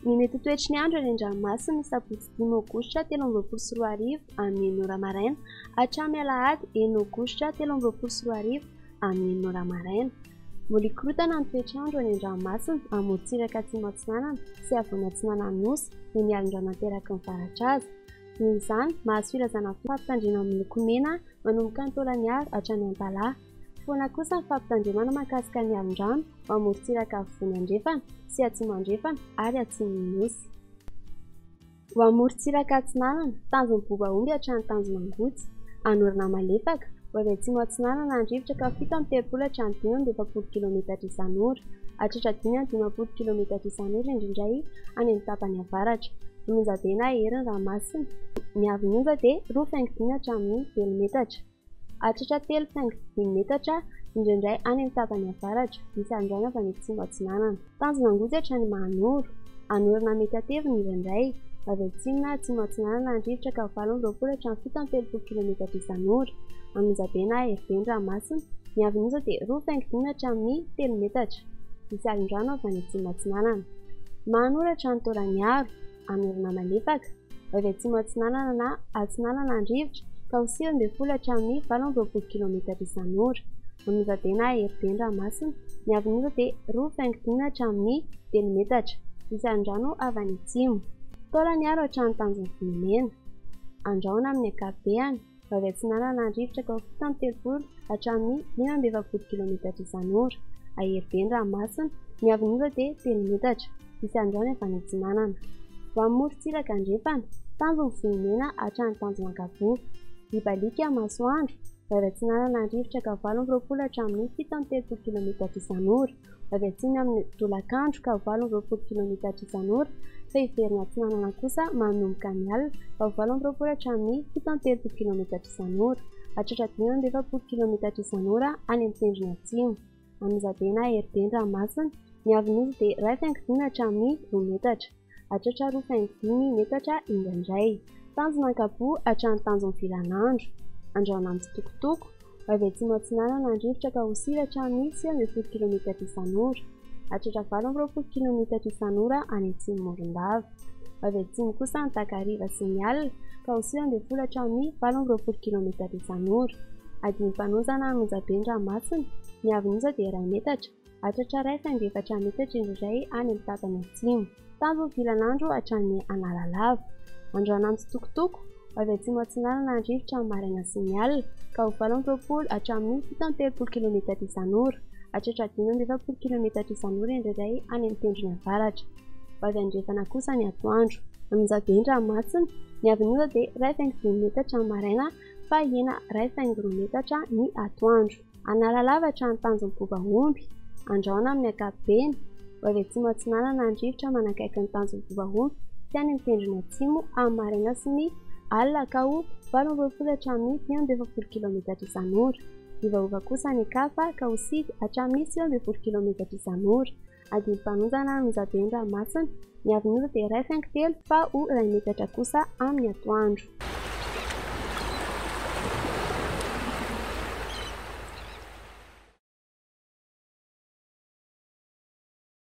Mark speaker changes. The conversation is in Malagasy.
Speaker 1: Ny mety toetry ny andro eny an-dranomasina sabotsy 5 aogositra 13 amin'ny 9 maraina hatramin'ny alahady 1 aogositra 13 amin'ny 9 maraina. Molikorotana ny toetr'andro eny an-dranomasina amorontsiraka atsimo atsinanana sy afovoany atsinanana nosy no ny alin-drano ateraky ny varatra azy. Noho izany mahazo filazana fampitandremana miloko mena manomboka ny taolaniaro hatrany Antalaha. Foana kosa ny fampitandremana mahakasika ny alin-drano amorontsiraka afovoany andrefana sy atsimo andrefana ary atsimon'ny nosy. Ho amorontsiraka atsinanana tanjon'ny Bobahomby hatrany Tanjomangotsi, anorina malefaka ho avy atsimo atsinanana andrivotra ka 7 hatrany 5 kilometatra isan'ora, hatratra 5 kilometatra isan'ora indrindray any amin'ny tapany avaratra. Monjabena herin'ny ranomasina ny avin'onja dia 2.5 hatramin'ny 10 metatra, hatratra 3.5 metatra indrindray any amin'ny tapany avaratra, misy alin-drano avy any atsimo atsinanana. Tanjomangotsi hatrany Mahanoro, anorina metatevina indrindray avy atsimona atsimo atsinanana andrivotra ka 8 hatrany 17 kilometatra isan'ora. Monjabena herin'ny ranomasina ny avin'onja dia 2.5 hatramin'ny 3 metatra, misy alin-drano avy any atsimo atsinanana. Mahanoro hatrany Taolaniaro, anorina malefaka avy atsimo atsinanana na atsinanana andrivotra ka 9 hatramin'ny 18 kilometatra isan'ora. Monjabena herin'ny ranomasina ny avin'onja dia 2.5 hatramin'ny 3 metatra, misy alin-drano avy any atsimo. Taolaniaro hatrany Tanjomvolomena, andrahona amin'ny ankapobeny avy atsinanana andrivotra ka 17 hatramin'ny 18 kilometatra isan'ora. Aheriben'ny ranomasina ny avin'onja dia 3 metatra, misy alin-drano avy any atsinanana. Ho amorontsiraka andrefana Tanjomvolomena hatrany Tanjomankabo, Ibalika masoandro avy atsinanana andrivotra ka 18 hatramin'ny 17 kilometatra isan'ora, avy atsimo amin'ny Dolakandro ka 18 kilometatra isan'ora, fa iverin'ny atsinanana kosa manomboka ny alina ka 18 hatramin'ny 17 kilometatra isan'ora, hatratra 19 kilometatra isan'ora any amin'ny tendrony atsimo. Monjabena herin'ny ranomasina ny avin'onja dia 2.5 hatramin'ny 2 metatra, hatratra 2.5 metatra indraindray. Tanjomankabo hatrany Tanjomvilanandro, andrahona amin'ny Tsitokotoko avy atsimo atsinanana andrivotra ka 9 hatramin'ny 19 kilometatra isan'ora, hatratra 18 kilometatra isan'ora any atsimo Morondava. Avy atsimo kosa ny Takariva sy ny alina ka 9 hatramin'ny 18 kilometatra isan'ora. Adiny mpanonjana ny Monjaben'ny ranomasina ny avin'onja dia 2 metatra, hatratra 2.4 metatra indrindray any amin'ny tapany atsimo. Tanjomvilanandro hatrany Analalava, andrahona amin'ny Tsitokotoko avy atsimo atsinanana andrivotra ny maraina sy ny alina ka 18 hatramin'ny 17 kilometatra isan'ora, hatratra 19 kilometatra isan'ora indrindray any amin'ny tendrony avaratra. Ho avy andrefana kosa ny atoandro, Monjaben'ny ranomasina ny avin'onja dia 2.5 metatra ny maraina fa hena 2.2 metatra ny atoandro. Analalava hatrany Tanjom'ny Bobahomby, andrahona amin'ny ankapobeny ho avy atsimo atsinanana andrivotra manakaiky ny Tanjom'ny Bobahomby sy any amin'ny tendrony atsimo amin'ny maraina sy ny alina ka 18 hatramin'ny 19 kilometatra isan'ora. Iovaova kosa ny kafa ka 9 hatramin'ny 19 kilometatra isan'ora. Adiny mpanonjana ny Monjaben'ny ranomasina ny avin'onja dia 2.5 fa 2 metatra kosa amin'ny atoandro.